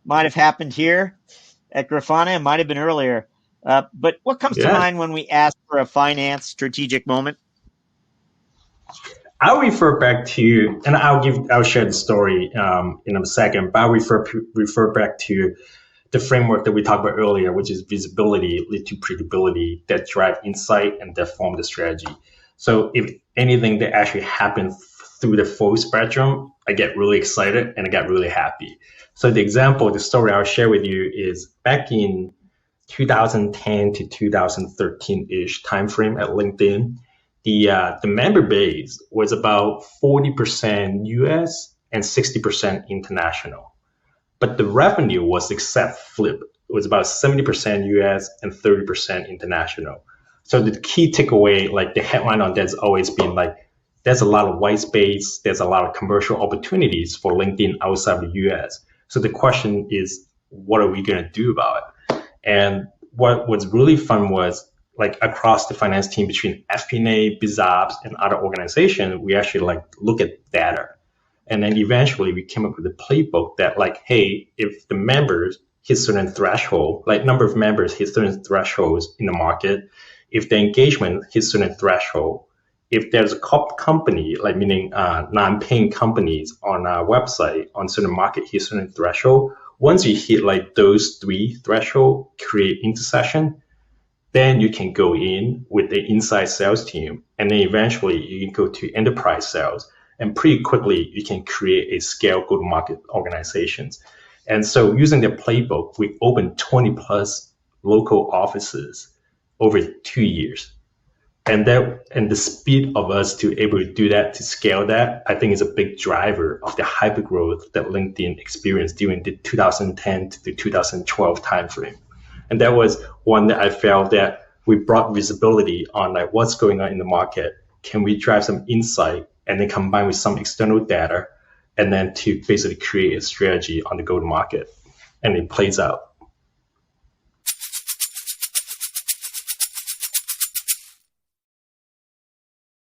might have happened here at Grafana. It might have been earlier. But what comes to Yeah. mind when we ask for a finance strategic moment? I'll refer back to, and I'll share the story in a second, but I'll refer back to the framework that we talked about earlier, which is visibility lead to predictability that drive insight and that form the strategy. So if anything that actually happened through the full spectrum, I get really excited and I got really happy. So the story I'll share with you is back in 2010 to 2013-ish timeframe at LinkedIn, the member base was about 40% US and 60% international. But the revenue was exact flip. It was about 70% US and 30% international. So the key takeaway, like the headline on that's always been like, there's a lot of white space, there's a lot of commercial opportunities for LinkedIn outside the US. So the question is, what are we going to do about it? And what was really fun was like across the finance team between FP&A, BizOps, and other organizations, we actually like look at data. And then eventually we came up with a playbook that like, hey, if the members hit certain threshold, like number of members hit certain thresholds in the market, if the engagement hits certain threshold, if there's a company, like meaning non-paying companies on our website on certain market hit certain threshold, once you hit like those three threshold, create intersection, then you can go in with the inside sales team. And then eventually you can go to enterprise sales. And pretty quickly, you can create a scale go-to-market organizations. And so using the playbook, we opened 20 plus local offices over 2 years. And the speed of us to able to do that, to scale that, I think is a big driver of the hypergrowth that LinkedIn experienced during the 2010 to the 2012 timeframe. And that was one that I felt that we brought visibility on like what's going on in the market. Can we drive some insight and then combine with some external data and then to basically create a strategy on the go-to-market? And it plays out.